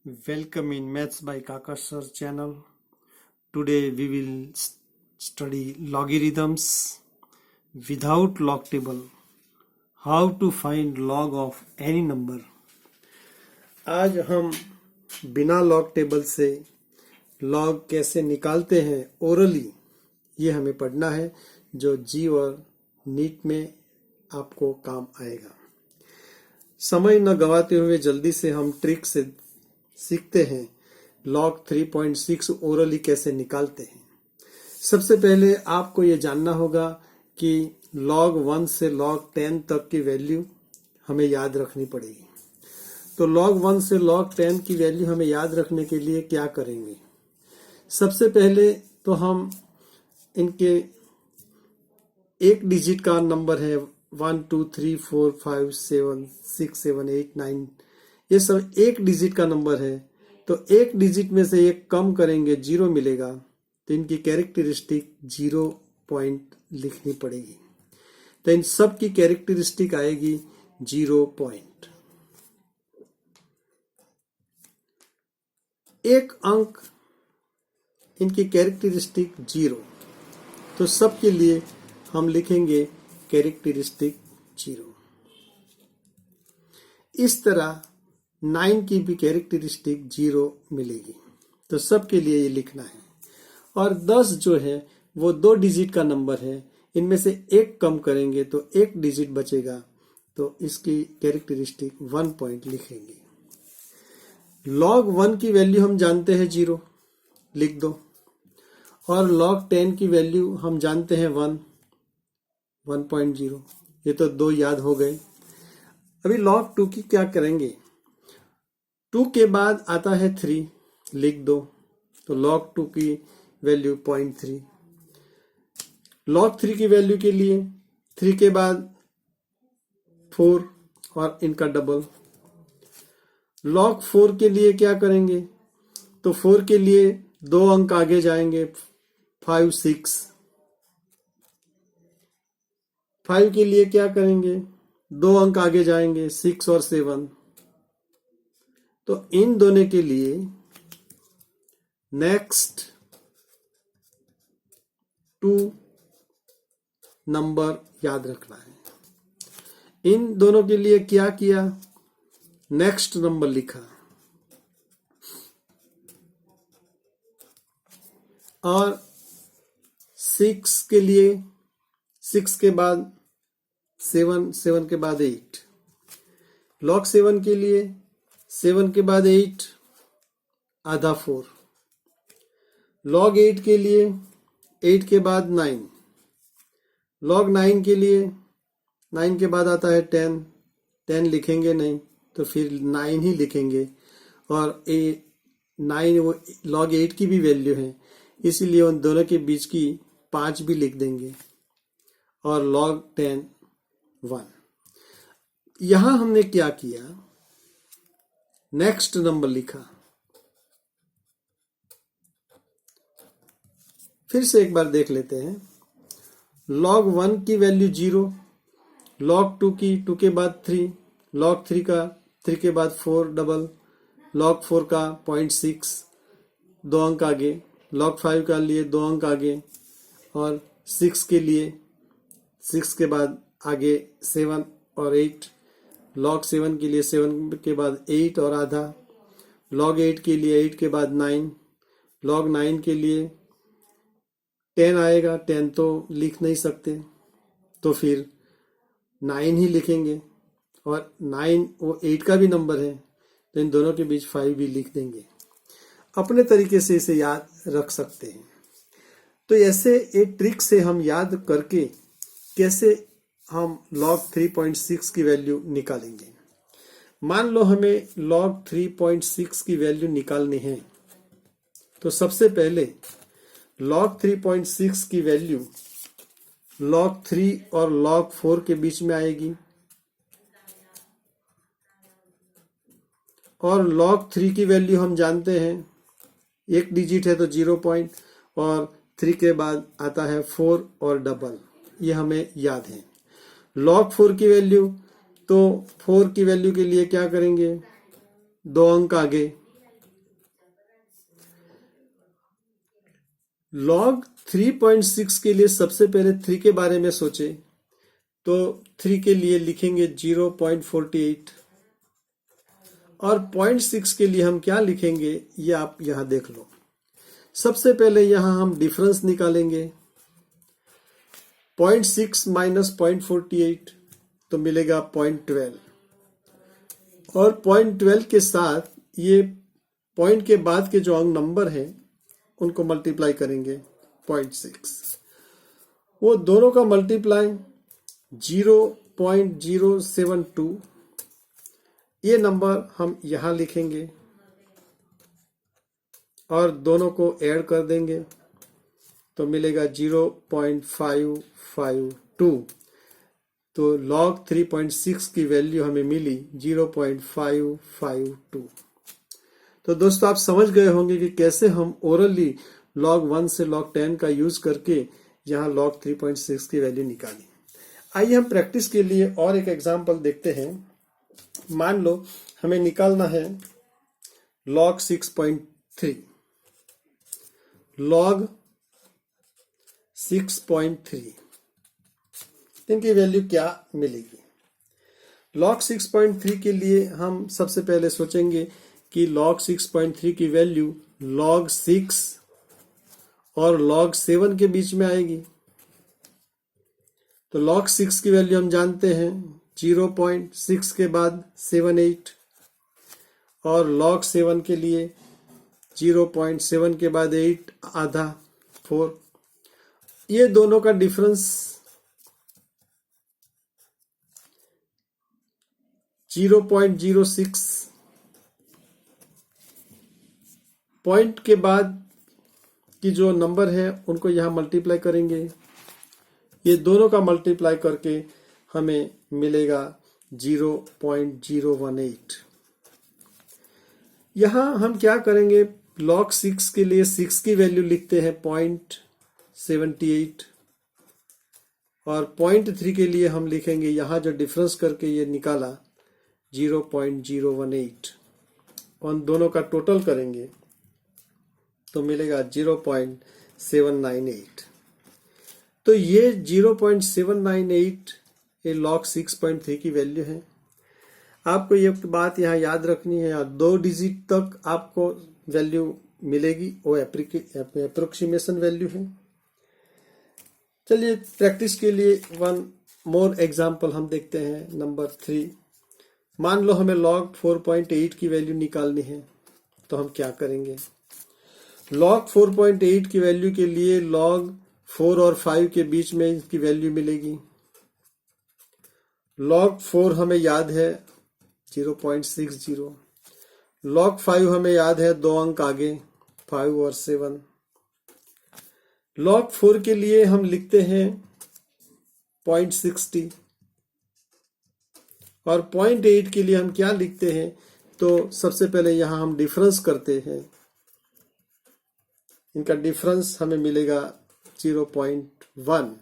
Welcome in Maths by Kaka Sir channel. Today we will study logarithms without log table. How to find log of any number. आज हम बिना log table से log कैसे निकालते हैं orally, ये हमें पढ़ना है, जो जी और नीट में आपको काम आएगा। समय न गवाते हुए जल्दी से हम ट्रिक से सीखते हैं लॉग 3.6 ओरली कैसे निकालते हैं। सबसे पहले आपको ये जानना होगा कि log 1 से log 10 तक की वैल्यू हमें याद रखनी पड़ेगी। तो log 1 से log 10 की वैल्यू हमें याद रखने के लिए क्या करेंगे? सबसे पहले तो हम इनके एक डिजिट का नंबर है 1 2 3 4 5 7 6 7 8 9, ये सब एक डिजिट का नंबर है। तो एक डिजिट में से एक कम करेंगे, 0 मिलेगा, तो इनकी कैरेक्टरिस्टिक 0 पॉइंट लिखनी पड़ेगी। तो इन सब की कैरेक्टरिस्टिक आएगी 0 पॉइंट। एक अंक इनकी कैरेक्टरिस्टिक 0, तो सब के लिए हम लिखेंगे कैरेक्टरिस्टिक 0। इस तरह 9 की भी कैरेक्टरिस्टिक 0 मिलेगी, तो सबके लिए ये लिखना है। और 10 जो है वो 2 डिजिट का नंबर है, इनमें से एक कम करेंगे तो एक डिजिट बचेगा, तो इसकी कैरेक्टरिस्टिक 1 पॉइंट लिखेंगे। log 1 की वैल्यू हम जानते हैं 0, लिख दो। और log 10 की वैल्यू हम जानते हैं 1.0, ये तो 2 याद हो गए। अभी log 2 की क्या करेंगे? 2 के बाद आता है 3, लिख दो। तो log 2 की वैल्यू 0.3। log 3 की वैल्यू के लिए 3 के बाद 4 और इनका डबल। log 4 के लिए क्या करेंगे? तो 4 के लिए 2 अंक आगे जाएंगे, 5 6। 5 के लिए क्या करेंगे? 2 अंक आगे जाएंगे, 6 और 7। तो इन दोनों के लिए नेक्स्ट 2 नंबर याद रखना है। इन दोनों के लिए क्या किया? नेक्स्ट नंबर लिखा। और 6 के लिए 6 के बाद 7, 7 के बाद 8। log 7 के लिए 7 के बाद 8 आधा 4। log 8 के लिए 8 के बाद 9। log 9 के लिए 9 के बाद आता है 10। 10 लिखेंगे नहीं, तो फिर 9 ही लिखेंगे। और 9 वो log 8 की भी वैल्यू है, इसीलिए उन दोनों के बीच की 5 भी लिख देंगे। और log 10 1। यहां हमने क्या किया? नेक्स्ट नंबर लिखा। फिर से एक बार देख लेते हैं। log 1 की वैल्यू 0, log 2 की 2 के बाद 3, log 3 का 3 के बाद 4 डबल, log 4 का 0.6 2 अंक आगे, log 5 का लिए 2 अंक आगे, और 6 के लिए 6 के बाद आगे 7 और 8, log 7 के लिए 7 के बाद 8 और आधा, log 8 के लिए 8 के बाद 9, log 9 के लिए 10 आएगा। 10 तो लिख नहीं सकते, तो फिर 9 ही लिखेंगे। और 9 वो 8 का भी नंबर है, तो इन दोनों के बीच 5 भी लिख देंगे। अपने तरीके से इसे याद रख सकते हैं। तो ऐसे एक ट्रिक से हम याद करके कैसे हम log 3.6 की वैल्यू निकालेंगे। मान लो हमें log 3.6 की वैल्यू निकालनी है, तो सबसे पहले log 3.6 की वैल्यू log 3 और log 4 के बीच में आएगी। और log 3 की वैल्यू हम जानते हैं, एक डिजिट है तो 0 पॉइंट, और 3 के बाद आता है 4 और डबल, ये हमें याद है। log 4 की वैल्यू, तो 4 की वैल्यू के लिए क्या करेंगे? 2 अंक आगे, लॉग 3.6 के लिए सबसे पहले 3 के बारे में सोचे तो 3 के लिए लिखेंगे 0.48 और 0.6 के लिए हम क्या लिखेंगे ये आप यहां देख लो। सबसे पहले यहां हम डिफरेंस निकालेंगे। 0.6 माइनस 0.48 तो मिलेगा 0.12 और 0.12 के साथ ये पॉइंट के बाद के जो अंक नंबर हैं उनको मल्टीप्लाई करेंगे 0.6। वो दोनों का मल्टीप्लाई 0.072 ये नंबर हम यहां लिखेंगे और दोनों को ऐड कर देंगे तो मिलेगा 0.552। तो log 3.6 की वैल्यू हमें मिली 0.552। तो दोस्तों आप समझ गए होंगे कि कैसे हम ओरली log 1 से log 10 का यूज करके यहाँ log 3.6 की वैल्यू निकाली। आइए हम प्रैक्टिस के लिए और एक एग्जांपल देखते हैं। मान लो हमें निकालना है log 6.3। log 6.3 इनकी वैल्यू क्या मिलेगी। log 6.3 के लिए हम सबसे पहले सोचेंगे कि log 6.3 की वैल्यू log 6 और log 7 के बीच में आएगी। तो log 6 की वैल्यू हम जानते हैं 0.6 के बाद 78 और log 7 के लिए 0.7 के बाद 8 आधा 4। ये दोनों का डिफरेंस 0.06 पॉइंट के बाद की जो नंबर है उनको यहां मल्टीप्लाई करेंगे। ये दोनों का मल्टीप्लाई करके हमें मिलेगा 0.018। यहां हम क्या करेंगे, log 6 के लिए 6 की वैल्यू लिखते हैं 0.78 और 0.3 के लिए हम लिखेंगे यहां जो डिफरेंस करके ये निकाला 0.018। उन दोनों का टोटल करेंगे तो मिलेगा 0.798। तो ये 0.798 ये log 6.3 की वैल्यू है। आपको ये बात यहाँ याद रखनी है, 2 डिजिट तक आपको वैल्यू मिलेगी, वो अप्रोक्सीमेशन वैल्यू है। चलिए प्रैक्टिस के लिए वन मोर एग्जाम्पल हम देखते हैं। नंबर 3, मान लो हमें log 4.8 की वैल्यू निकालनी है तो हम क्या करेंगे। log 4.8 की वैल्यू के लिए log 4 और 5 के बीच में इसकी वैल्यू मिलेगी। log 4 हमें याद है 0.60, log 5 हमें याद है 2 अंक आगे 5 और 7। log 4 के लिए हम लिखते हैं 0.60 और 0.8 के लिए हम क्या लिखते हैं, तो सबसे पहले यहां हम डिफरेंस करते हैं। इनका डिफरेंस हमें मिलेगा 0.1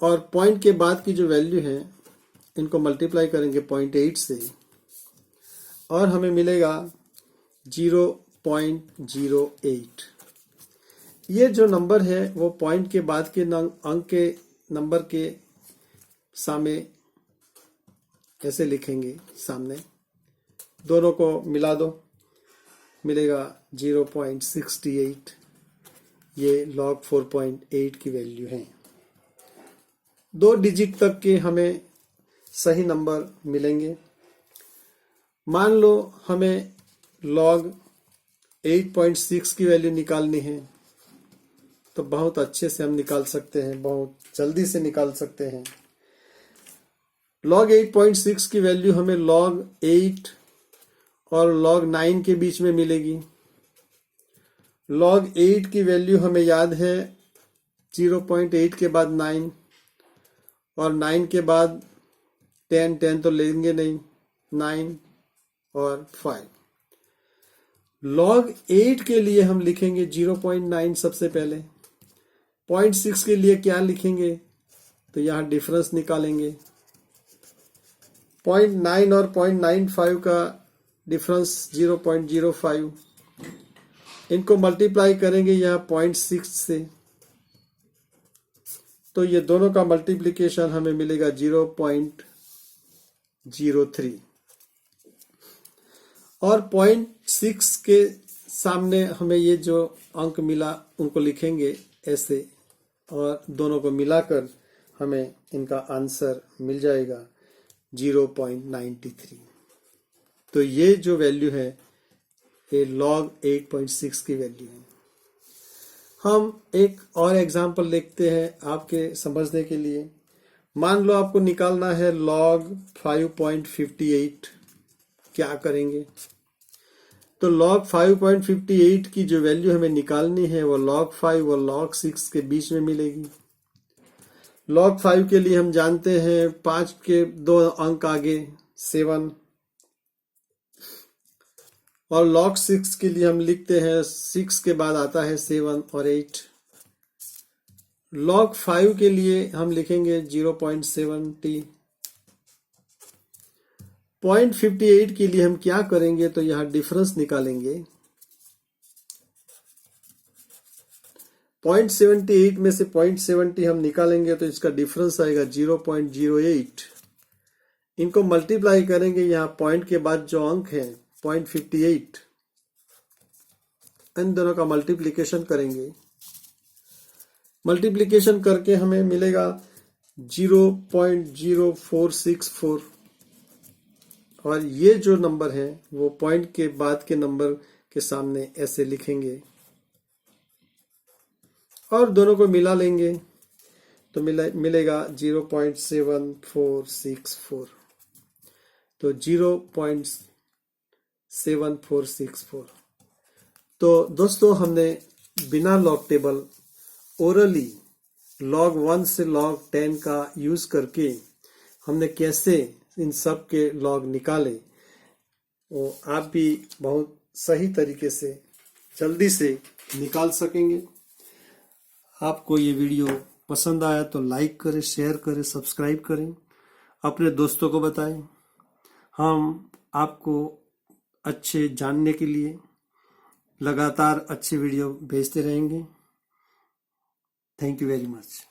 और पॉइंट के बाद की जो वैल्यू है इनको मल्टीप्लाई करेंगे 0.8 से और हमें मिलेगा 0.08। ये जो नंबर है वो पॉइंट के बाद के अंक के नंबर के सामने ऐसे लिखेंगे, सामने दोनों को मिला दो मिलेगा 0.68। ये log 4.8 की वैल्यू है। 2 डिजिट तक के हमें सही नंबर मिलेंगे। मान लो हमें log 8.6 की वैल्यू निकालनी है तो बहुत अच्छे से हम निकाल सकते हैं, बहुत जल्दी से निकाल सकते हैं। log 8.6 की वैल्यू हमें log 8 और log 9 के बीच में मिलेगी। log 8 की वैल्यू हमें याद है 0.8 के बाद 9 और 9 के बाद 10 तो लेंगे नहीं, 9 और 5। log 8 के लिए हम लिखेंगे 0.9 सबसे पहले। 0.6 के लिए क्या लिखेंगे, तो यहां डिफरेंस निकालेंगे। 0.9 और 0.95 का डिफरेंस 0.05, इनको मल्टीप्लाई करेंगे यहाँ 0.6 से, तो ये दोनों का मल्टीप्लिकेशन हमें मिलेगा 0.03, और 0.6 के सामने हमें ये जो अंक मिला उनको लिखेंगे ऐसे, और दोनों को मिलाकर हमें इनका आंसर मिल जाएगा 0.93। तो ये जो वैल्यू है ये log 8.6 की वैल्यू है। हम एक और एग्जांपल देखते हैं आपके समझने के लिए। मान लो आपको निकालना है log 5.58, क्या करेंगे? तो log 5.58 की जो वैल्यू हमें निकालनी है वो log 5 और log 6 के बीच में मिलेगी। log 5 के लिए हम जानते हैं 5 के 2 अंक आगे 7, और log 6 के लिए हम लिखते हैं 6 के बाद आता है 7 और 8। log 5 के लिए हम लिखेंगे 0.70। 0.58 के लिए हम क्या करेंगे? तो यहां डिफरेंस निकालेंगे। 0.78 में से 0.70 हम निकालेंगे तो इसका डिफरेंस आएगा 0.08। इनको मल्टीप्लाई करेंगे, यहाँ पॉइंट के बाद जो अंक है 0.58, इन दोनों का मल्टीप्लिकेशन करेंगे। मल्टीप्लिकेशन करके हमें मिलेगा 0.0464, और ये जो नंबर है वो पॉइंट के बाद के नंबर के सामने ऐसे लिखेंगे और दोनों को मिला लेंगे तो मिलेगा 0.7464। तो 0.7464। तो दोस्तों हमने बिना लॉग टेबल ओरली log 1 से log 10 का यूज करके हमने कैसे इन सब के लॉग निकाले, वो आप भी बहुत सही तरीके से जल्दी से निकाल सकेंगे। आपको ये वीडियो पसंद आया तो लाइक करें, शेयर करें, सब्सक्राइब करें, अपने दोस्तों को बताएं। हम आपको अच्छे जानने के लिए लगातार अच्छे वीडियो भेजते रहेंगे। Thank you very much.